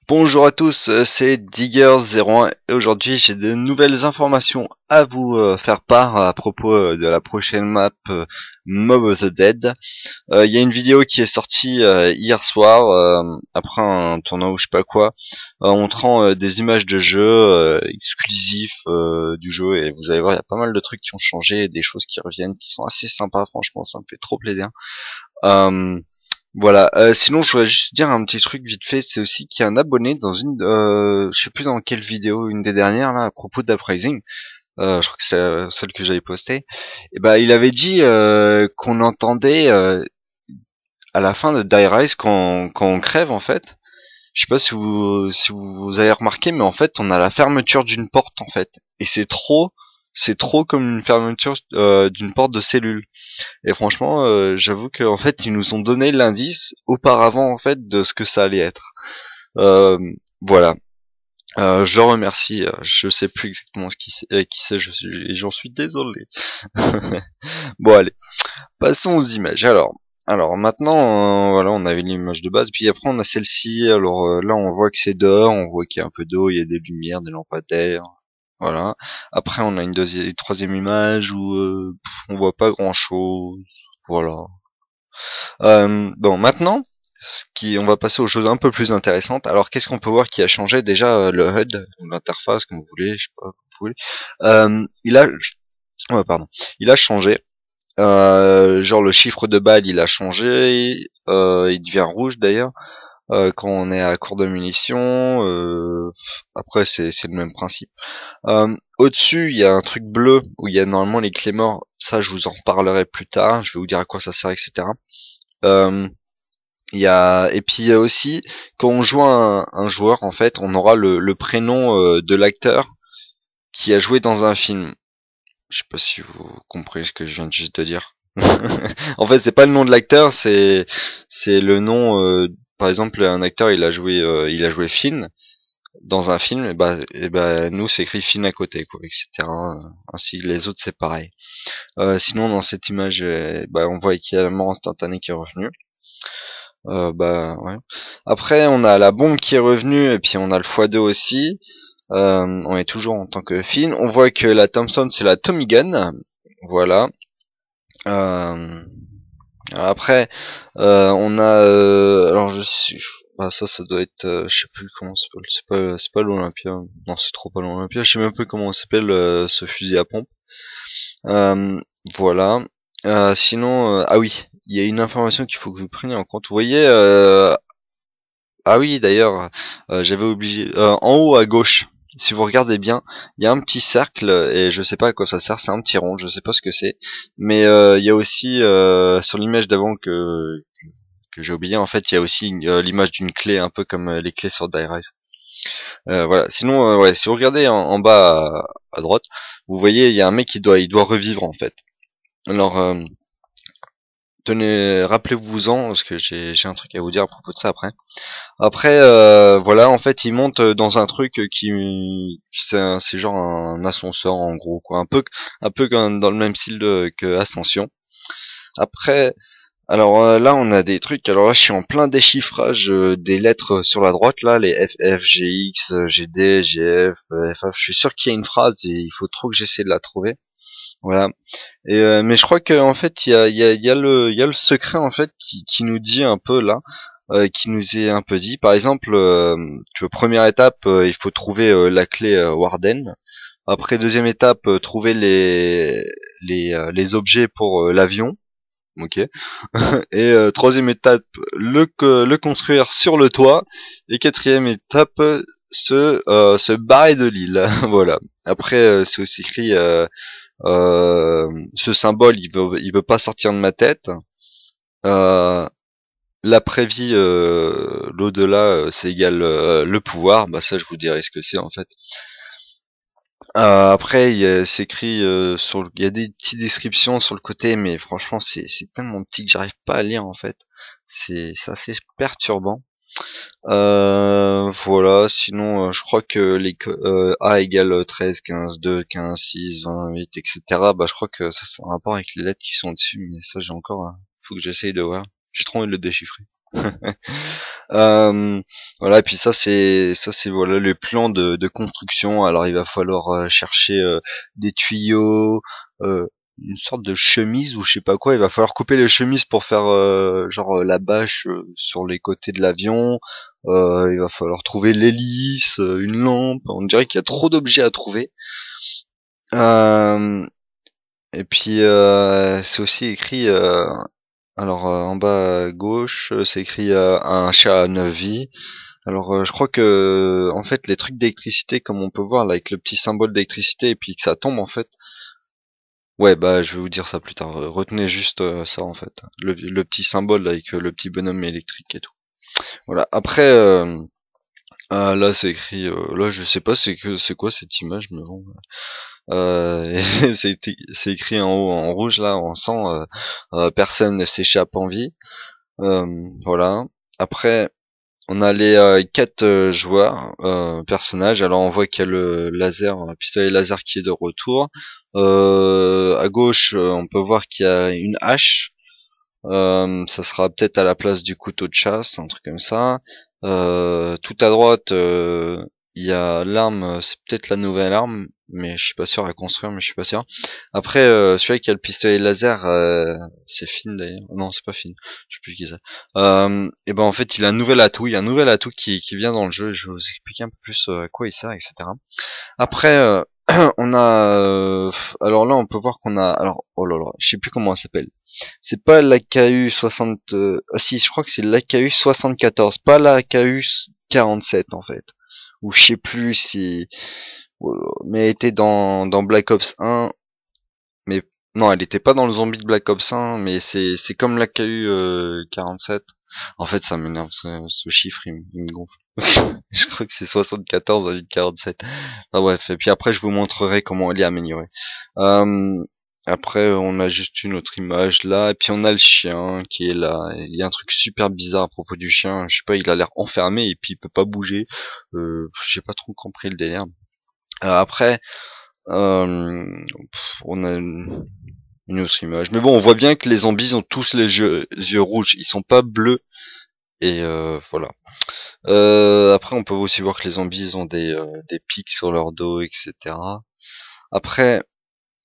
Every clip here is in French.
Bonjour à tous, c'est Digger01 et aujourd'hui j'ai de nouvelles informations à vous faire part à propos de la prochaine map Mob of the Dead. Il y a une vidéo qui est sortie hier soir après un tournoi ou je sais pas quoi, montrant des images de jeu exclusifs du jeu et vous allez voir il y a pas mal de trucs qui ont changé, des choses qui reviennent qui sont assez sympas, franchement ça me fait trop plaisir. Euh, voilà. Sinon, je voudrais juste dire un petit truc vite fait. C'est aussi qu'il y a un abonné dans une, je sais plus dans quelle vidéo, une des dernières là, à propos d'Uprising. Je crois que c'est celle que j'avais postée. Et ben, il avait dit qu'on entendait à la fin de Die Rise quand on crève en fait. Je sais pas si vous avez remarqué, mais en fait, on a la fermeture d'une porte en fait. Et c'est trop comme une fermeture d'une porte de cellule. Et franchement, j'avoue que en fait, ils nous ont donné l'indice auparavant en fait de ce que ça allait être. Euh, voilà. Je le remercie. Je sais plus exactement qui c'est. J'en suis désolé. Bon allez, passons aux images. Alors maintenant, voilà, on avait l'image de base, puis après on a celle-ci. Alors là, on voit que c'est dehors, on voit qu'il y a un peu d'eau, il y a des lumières, des lampadaires. Voilà. Après, on a une troisième image où on voit pas grand-chose. Voilà. Bon, maintenant, on va passer aux choses un peu plus intéressantes. Alors, qu'est-ce qu'on peut voir qui a changé? Déjà, le HUD, l'interface, comme vous voulez, je sais pas, comme vous voulez. Il a, ouais, pardon, il a changé. Genre le chiffre de balle, il a changé. Il devient rouge d'ailleurs quand on est à court de munitions. Après, c'est le même principe. Au-dessus, il y a un truc bleu où il y a normalement les clés morts. Ça, je vous en reparlerai plus tard. Je vais vous dire à quoi ça sert, etc. Euh, et puis il y a aussi quand on joue un joueur en fait, on aura le prénom de l'acteur qui a joué dans un film. Je sais pas si vous comprenez ce que je viens de juste de dire. En fait, c'est pas le nom de l'acteur, c'est le nom. Par exemple, un acteur il a joué Finn dans un film, et bah nous c'est écrit Finn à côté quoi, etc. Ainsi les autres c'est pareil. Sinon dans cette image, bah on voit qu'il y a la mort instantanée qui est revenue. Bah ouais. Après, on a la bombe qui est revenue et puis on a le x2 aussi. On est toujours en tant que Finn. On voit que la Thompson c'est la Tommy Gun. Voilà. Euh, Après, on a alors bah ça doit être je sais plus comment ça s'appelle. C'est pas l'Olympia. Non, c'est trop pas l'Olympia. Je sais même plus comment ça s'appelle ce fusil à pompe. Euh, voilà. Sinon, ah oui, il y a une information qu'il faut que vous preniez en compte. Vous voyez, ah oui, d'ailleurs, j'avais oublié. En haut à gauche, si vous regardez bien, il y a un petit cercle et je sais pas à quoi ça sert. C'est un petit rond, je sais pas ce que c'est. Mais il y a aussi sur l'image d'avant que j'ai oublié. En fait, il y a aussi l'image d'une clé, un peu comme les clés sur Die Rise. Voilà. Sinon, ouais, si vous regardez en bas à droite, vous voyez, il y a un mec il doit revivre en fait. Alors, tenez, rappelez-vous-en parce que j'ai un truc à vous dire à propos de ça après. Après, voilà, en fait, il monte dans un truc c'est genre un ascenseur en gros, quoi, un peu comme dans le même style que Ascension. Après, alors là, on a des trucs. Alors là, je suis en plein déchiffrage des lettres sur la droite, là, les FF, GX, GD, GF, FF. Je suis sûr qu'il y a une phrase et il faut trop que j'essaie de la trouver. Voilà. Et mais je crois qu'en fait, il y a le secret en fait qui nous dit un peu là qui nous est un peu dit. Par exemple, première étape, il faut trouver la clé Warden. Après, deuxième étape, trouver les objets pour l'avion. Ok. Et troisième étape, le construire sur le toit. Et quatrième étape, se barrer de l'île. Voilà. Après, c'est aussi écrit ce symbole, il veut pas sortir de ma tête. Euh, L'après-vie, l'au-delà, c'est égal le pouvoir. Bah ça, je vous dirai ce que c'est en fait. Après, c'est écrit il y a des petites descriptions sur le côté, mais franchement, c'est tellement petit que j'arrive pas à lire en fait. C'est assez perturbant. Voilà. Sinon, je crois que A égale 13, 15, 2, 15, 6, 20, 8, etc. Bah, je crois que ça c'est en rapport avec les lettres qui sont dessus, mais ça, j'ai encore, faut que j'essaye de voir. J'ai trop envie de le déchiffrer. Euh, voilà, et puis ça c'est voilà les plans de construction. Alors il va falloir chercher des tuyaux, une sorte de chemise ou je sais pas quoi. Il va falloir couper les chemises pour faire genre la bâche sur les côtés de l'avion. Il va falloir trouver l'hélice, une lampe. On dirait qu'il y a trop d'objets à trouver. Euh, et puis c'est aussi écrit alors en bas à gauche, c'est écrit un chat à 9 vies. Alors je crois que en fait les trucs d'électricité comme on peut voir là avec le petit symbole d'électricité et puis que ça tombe en fait. Ouais bah je vais vous dire ça plus tard. Retenez juste ça en fait. Le petit symbole avec le petit bonhomme électrique et tout. Voilà. Après là c'est écrit là je sais pas c'est quoi cette image mais bon. C'est écrit en haut en rouge là en sang personne ne s'échappe en vie. Voilà. Après on a les quatre joueurs, personnages. Alors on voit qu'il y a le laser, un pistolet laser qui est de retour. À gauche, on peut voir qu'il y a une hache. Ça sera peut-être à la place du couteau de chasse, un truc comme ça. Tout à droite, il y a l'arme, c'est peut-être la nouvelle arme, mais je suis pas sûr à construire, mais je suis pas sûr. Après, celui qui a le pistolet laser, c'est Finn d'ailleurs. Non, c'est pas Finn. Je sais plus qui c'est. Et ben en fait, il a un nouvel atout. Il y a un nouvel atout qui vient dans le jeu. Je vais vous expliquer un peu plus à quoi il sert, etc. Après, on a, alors là, on peut voir qu'on a, alors, oh là là, je sais plus comment elle s'appelle. C'est pas l'AKU 60, ah si, je crois que c'est l'AKU 74, pas l'AKU 47 en fait. Ou je sais plus si, oh là là, mais elle était dans Black Ops 1, mais non, elle était pas dans le zombie de Black Ops 1, mais c'est comme l'AKU 47. En fait, ça m'énerve, ce chiffre, il me gonfle. Je crois que c'est 74 au lieu de 47. Ah bref, et puis après je vous montrerai comment elle est améliorée. Euh, Après on a juste une autre image là, et puis on a le chien qui est là. Il y a un truc super bizarre à propos du chien, je sais pas, il a l'air enfermé et puis il peut pas bouger. J'ai pas trop compris le délire. Après, on a une autre image. Mais bon, on voit bien que les zombies ont tous les yeux rouges, ils sont pas bleus, et voilà. Après, on peut aussi voir que les zombies ont des pics sur leur dos, etc. Après,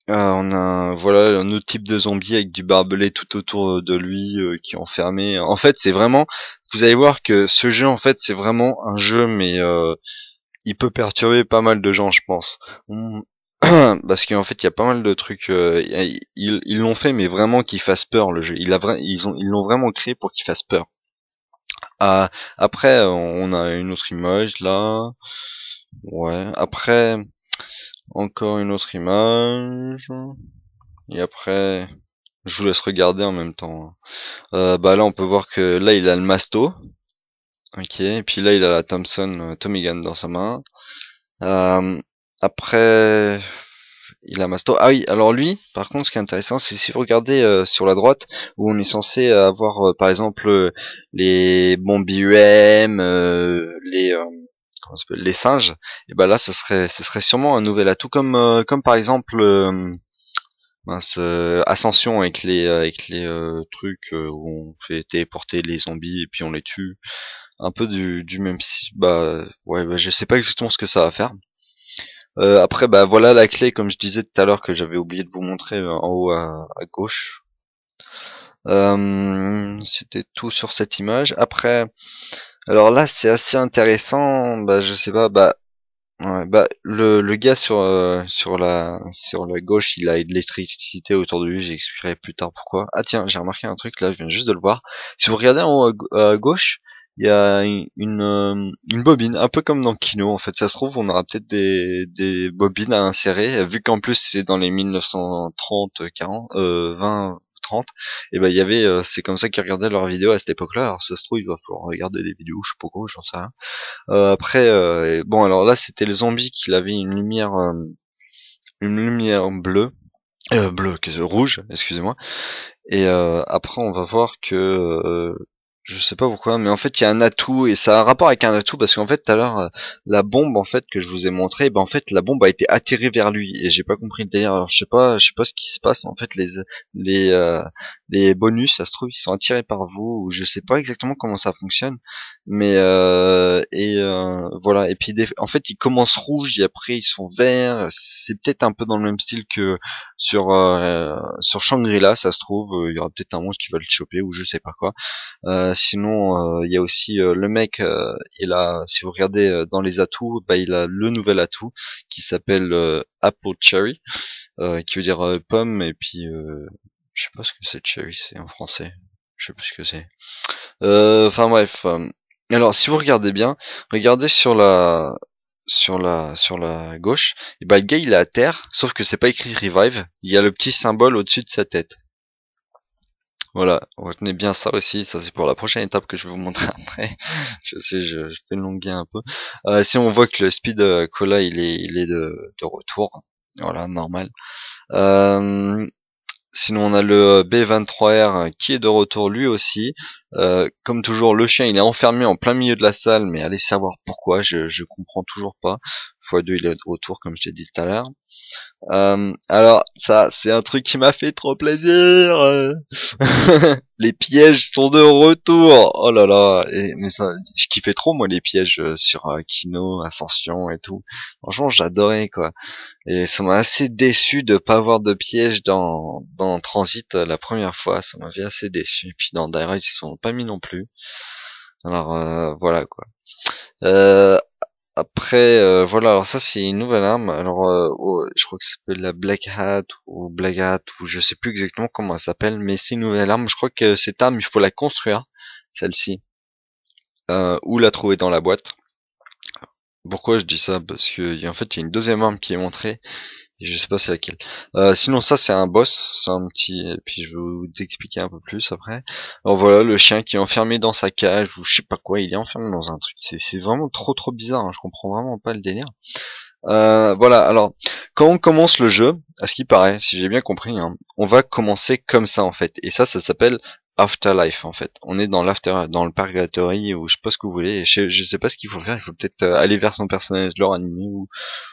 on a voilà un autre type de zombie avec du barbelé tout autour de lui qui est enfermé. En fait, c'est vraiment, vous allez voir que ce jeu, en fait, c'est vraiment un jeu, mais il peut perturber pas mal de gens, je pense. Parce qu'en fait, il y a pas mal de trucs. Ils l'ont fait, mais vraiment qu'il fasse peur le jeu. Ils l'ont vraiment créé pour qu'il fasse peur. Ah, après, on a une autre image là. Ouais. Après, encore une autre image. Et après, je vous laisse regarder en même temps. Bah là, on peut voir que là, il a le masto. Ok. Et puis là, il a la Thompson Tommy Gun dans sa main. Euh, Après, il a masto. Ah oui. Alors lui, par contre, ce qui est intéressant, c'est si vous regardez sur la droite, où on est censé avoir, par exemple, les bombes IUM, comment ça s'appelle, les singes. Et ben là, ce serait sûrement un nouvel atout, comme par exemple. Mince, Ascension avec les trucs où on fait téléporter les zombies et puis on les tue. Un peu du même bah ouais bah, je sais pas exactement ce que ça va faire. Après bah voilà la clé comme je disais tout à l'heure que j'avais oublié de vous montrer en haut à gauche. C'était tout sur cette image. Après alors là c'est assez intéressant. Bah je sais pas bah ouais, bah le gars sur la gauche, il a de l'électricité autour de lui. J'expliquerai plus tard pourquoi. Ah tiens, j'ai remarqué un truc là, je viens juste de le voir. Si vous regardez en haut à gauche, il y a une bobine, un peu comme dans Kino. En fait, ça se trouve, on aura peut-être des bobines à insérer, vu qu'en plus c'est dans les 1930, 40, 20. 30 et ben il y avait c'est comme ça qu'ils regardaient leurs vidéos à cette époque-là. Alors ça se trouve il va falloir regarder des vidéos, je sais pas quoi, j'en sais rien. Après, bon alors là c'était le zombie qui avait une lumière bleue, rouge, excusez-moi. Et après on va voir que Je sais pas pourquoi, mais en fait il y a un atout et ça a un rapport avec un atout parce qu'en fait tout à l'heure la bombe en fait que je vous ai montré, ben en fait la bombe a été attirée vers lui et j'ai pas compris le délire. Alors je sais pas ce qui se passe en fait les euh, les bonus ça se trouve ils sont attirés par vous ou je sais pas exactement comment ça fonctionne, mais voilà et puis en fait ils commencent rouges et après ils sont verts. C'est peut-être un peu dans le même style que sur Shangri-La ça se trouve il y aura peut-être un monstre qui va le choper ou je sais pas quoi. Sinon, il y a aussi le mec, il a, si vous regardez dans les atouts, bah, il a le nouvel atout qui s'appelle Apple Cherry, qui veut dire pomme, et puis je sais pas ce que c'est cherry, c'est en français. Je sais pas ce que c'est. Enfin bref. Alors, si vous regardez bien, regardez sur la gauche, et bah le gars il est à terre, sauf que c'est pas écrit revive. Il y a le petit symbole au-dessus de sa tête. Voilà, retenez bien ça aussi, ça c'est pour la prochaine étape que je vais vous montrer après. Je sais, je fais longuer un peu. Si on voit que le speed cola il est de retour, voilà, normal. Euh, Sinon on a le B23R qui est de retour lui aussi. Comme toujours, le chien il est enfermé en plein milieu de la salle, mais allez savoir pourquoi, je comprends toujours pas. x2 il est de retour comme je t'ai dit tout à l'heure. Alors ça c'est un truc qui m'a fait trop plaisir. Les pièges sont de retour. Oh là là, mais ça, je kiffais trop moi les pièges sur Kino, Ascension et tout. Franchement j'adorais quoi. Et ça m'a assez déçu de pas avoir de pièges dans Transit la première fois. Ça m'avait assez déçu. Et puis dans Die Rise ils sont pas mis non plus. Alors voilà quoi. Euh, Après, voilà, alors ça c'est une nouvelle arme. Alors, je crois que ça s'appelle la Black Hat ou Black Hat ou je sais plus exactement comment elle s'appelle, mais c'est une nouvelle arme. Je crois que cette arme, il faut la construire, celle-ci, ou la trouver dans la boîte. Pourquoi je dis ça? Parce que en fait, il y a une deuxième arme qui est montrée. Et je sais pas c'est laquelle. Sinon ça c'est un boss, c'est un petit. Et puis je vais vous expliquer un peu plus après. Alors voilà, le chien qui est enfermé dans sa cage ou je sais pas quoi, il est enfermé dans un truc. C'est vraiment trop bizarre. Hein. Je comprends vraiment pas le délire. Voilà, alors, quand on commence le jeu, à ce qui paraît, si j'ai bien compris, hein, on va commencer comme ça en fait. Et ça s'appelle Afterlife en fait. On est dans dans le purgatory ou je sais pas ce que vous voulez. Et je sais pas ce qu'il faut faire. Il faut peut-être aller vers son personnage, le ranimer ou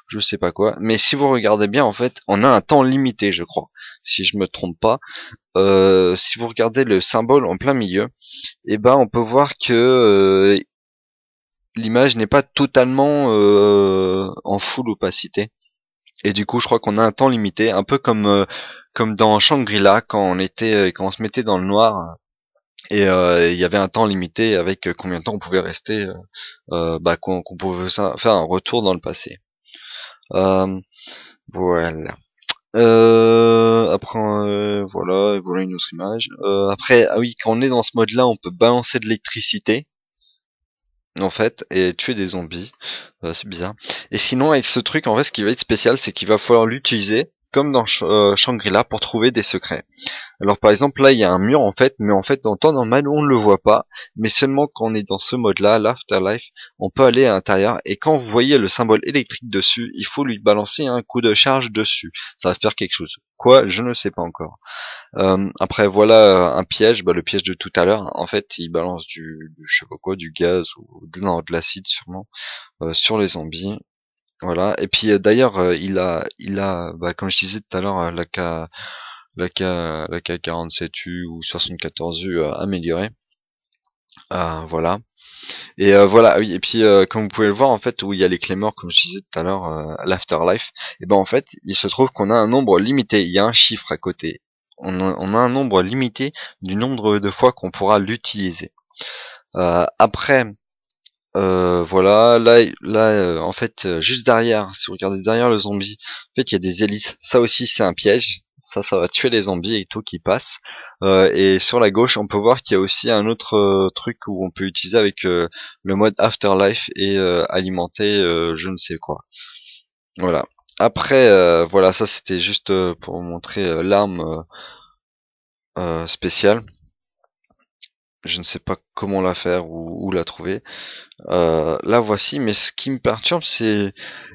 je sais pas quoi. Mais si vous regardez bien, en fait, on a un temps limité, je crois. Si je me trompe pas. Si vous regardez le symbole en plein milieu, et ben on peut voir que l'image n'est pas totalement en full opacité. Et du coup, je crois qu'on a un temps limité, un peu comme dans Shangri-La quand on se mettait dans le noir et il y avait un temps limité avec combien de temps on pouvait rester, bah, qu'on pouvait faire un retour dans le passé. Euh, voilà. Après, voilà une autre image. Après, ah oui, quand on est dans ce mode-là, on peut balancer de l'électricité en fait et tuer des zombies. C'est bizarre. Et sinon, avec ce truc, en fait, ce qui va être spécial, c'est qu'il va falloir l'utiliser comme dans Shangri-La pour trouver des secrets. Alors par exemple là il y a un mur en fait, mais en fait en temps normal on ne le voit pas, mais seulement quand on est dans ce mode-là, l'Afterlife, on peut aller à l'intérieur et quand vous voyez le symbole électrique dessus, il faut lui balancer un coup de charge dessus. Ça va faire quelque chose. Quoi, je ne sais pas encore. Après voilà un piège, bah, le piège de tout à l'heure. En fait, il balance je sais pas quoi, du gaz ou non, de l'acide sûrement sur les zombies. Voilà. Et puis d'ailleurs, bah, comme je disais tout à l'heure, la K47U ou 74U améliorée. Voilà. Et voilà, oui, et puis comme vous pouvez le voir en fait où il y a les clés morts comme je disais tout à l'heure, l'afterlife, et ben en fait il se trouve qu'on a un nombre limité, il y a un chiffre à côté. On a un nombre limité du nombre de fois qu'on pourra l'utiliser. Après, voilà, en fait, juste derrière, si vous regardez derrière le zombie, en fait, il y a des hélices. Ça aussi, c'est un piège. Ça va tuer les zombies et tout qui passe. Et sur la gauche, on peut voir qu'il y a aussi un autre truc où on peut utiliser avec le mode Afterlife et alimenter je ne sais quoi. Voilà. Après, voilà, ça c'était juste pour vous montrer l'arme spéciale. Je ne sais pas comment la faire ou où la trouver. La voici, mais ce qui me perturbe, c'est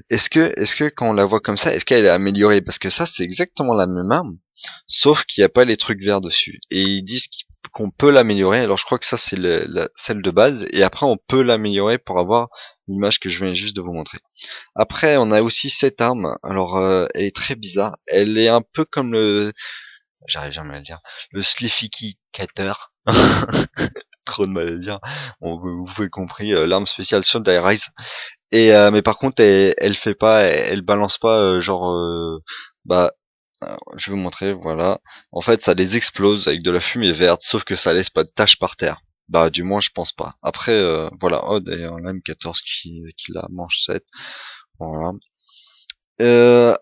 est-ce que quand on la voit comme ça, est-ce qu'elle est améliorée? Parce que ça, c'est exactement la même arme, sauf qu'il n'y a pas les trucs verts dessus. Et ils disent qu'on peut l'améliorer. Alors je crois que ça c'est celle de base, et après on peut l'améliorer pour avoir l'image que je viens juste de vous montrer. Après on a aussi cette arme, alors elle est très bizarre, elle est un peu comme j'arrive jamais à le dire, le Slificator. Trop de mal à le dire. Vous avez compris, l'arme spéciale Sunday Rise. Et mais par contre elle fait pas, elle balance pas bah je vais vous montrer, voilà. En fait, ça les explose avec de la fumée verte, sauf que ça laisse pas de taches par terre. Bah, du moins, je pense pas. Après, voilà. Oh, d'ailleurs, la M14 qui la manche 7. Voilà.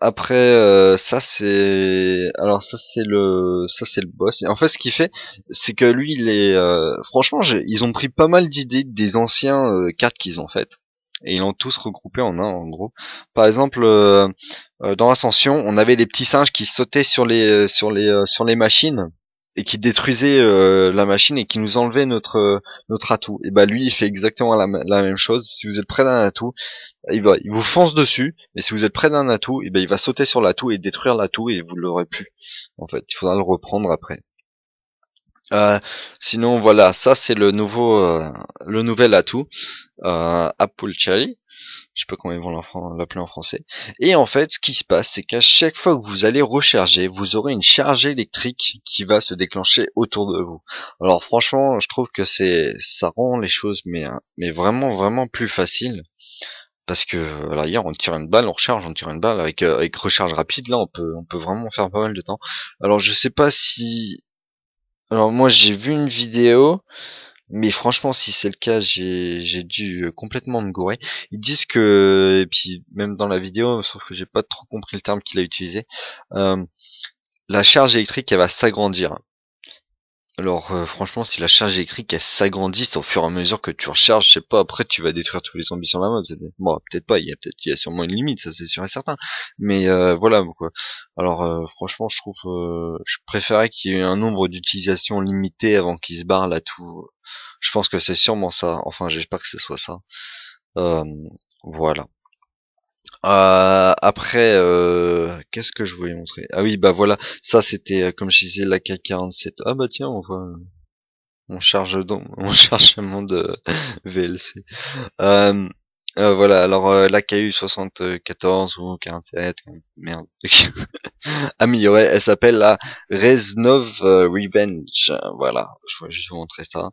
Après, ça c'est, alors ça c'est le boss. Et en fait, ce qu'il fait, c'est que lui, franchement, ils ont pris pas mal d'idées des anciens cartes qu'ils ont faites. Et ils l'ont tous regroupé en un, en gros. Par exemple, dans Ascension, on avait les petits singes qui sautaient sur les machines et qui détruisaient la machine et qui nous enlevaient notre atout. Et bah lui, il fait exactement la même chose. Si vous êtes près d'un atout, il vous fonce dessus. Mais si vous êtes près d'un atout, et ben il va sauter sur l'atout et détruire l'atout et vous l'aurez plus. En fait, il faudra le reprendre après. Euh, Sinon, voilà, ça c'est le nouvel atout, Apple Cherry. Je sais pas comment ils vont l'appeler en français. Et en fait, ce qui se passe, c'est qu'à chaque fois que vous allez recharger, vous aurez une charge électrique qui va se déclencher autour de vous. Alors franchement, je trouve que ça rend les choses mais vraiment vraiment plus faciles. Parce que là hier on tire une balle, on recharge, on tire une balle avec recharge rapide, là on peut vraiment faire pas mal de temps. Alors je sais pas si, alors moi j'ai vu une vidéo, mais franchement, si c'est le cas, j'ai dû complètement me gourer. Ils disent que, et puis même dans la vidéo, sauf que j'ai pas trop compris le terme qu'il a utilisé, euh, la charge électrique elle va s'agrandir. Alors franchement, si la charge électrique elle s'agrandit au fur et à mesure que tu recharges, je sais pas, après tu vas détruire tous les zombies sur la mode. Bon, peut-être pas, il y a sûrement une limite, ça c'est sûr et certain. Mais voilà quoi. Alors franchement, je trouve, je préférais qu'il y ait un nombre d'utilisations limité avant qu'il se barre là tout. Je pense que c'est sûrement ça. Enfin, j'espère que ce soit ça. Euh, voilà. Après, qu'est-ce que je voulais montrer? Ah oui, bah voilà. Ça, c'était, comme je disais, la K47. Ah bah tiens, on voit mon mon chargement de VLC. Euh, voilà. Alors, la KU 74 ou 47, merde. Améliorée, elle s'appelle la Reznov Revenge. Voilà. Je vais juste vous montrer ça.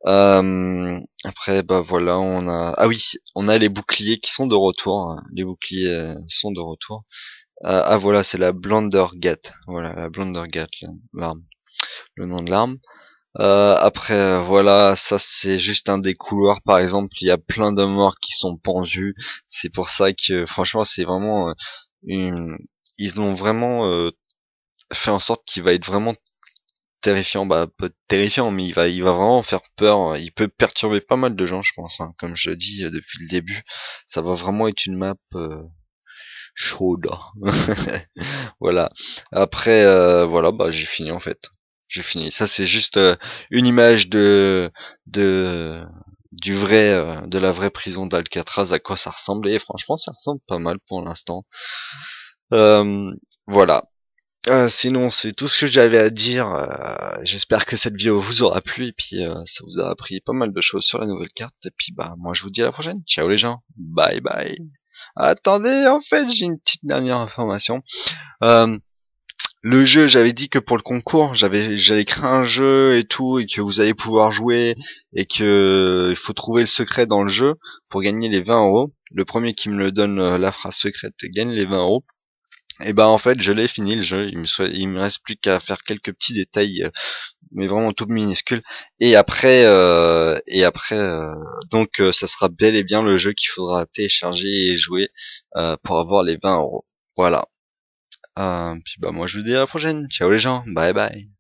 Après, bah voilà, ah oui, on a les boucliers qui sont de retour, hein. Les boucliers sont de retour. Ah voilà, c'est la Blundergat. Voilà, la Blundergat, l'arme, le nom de l'arme. Après, voilà, ça c'est juste un des couloirs. Par exemple, il y a plein de morts qui sont pendus. C'est pour ça que, franchement, c'est vraiment une. Ils ont vraiment fait en sorte qu'il va être vraiment terrifiant, bah pas terrifiant, mais il va vraiment faire peur. Il peut perturber pas mal de gens, je pense, hein. Comme je le dis depuis le début, ça va vraiment être une map chaude. Voilà. Après, voilà, bah j'ai fini en fait. J'ai fini. Ça c'est juste une image de de la vraie prison d'Alcatraz, à quoi ça ressemble. Et franchement, ça ressemble pas mal pour l'instant. Voilà. Sinon, c'est tout ce que j'avais à dire. J'espère que cette vidéo vous aura plu et puis ça vous a appris pas mal de choses sur la nouvelle carte. Et puis bah moi je vous dis à la prochaine. Ciao les gens. Bye bye. Attendez, en fait j'ai une petite dernière information. Euh, le jeu, j'avais dit que pour le concours, j'allais créer un jeu et tout, et que vous allez pouvoir jouer, et que il faut trouver le secret dans le jeu pour gagner les 20 €. Le premier qui me le donne la phrase secrète gagne les 20 €. Et ben en fait je l'ai fini le jeu, il me reste plus qu'à faire quelques petits détails mais vraiment tout minuscules, et après donc ça sera bel et bien le jeu qu'il faudra télécharger et jouer pour avoir les 20 €. Voilà. Puis bah moi je vous dis à la prochaine, ciao les gens, bye bye.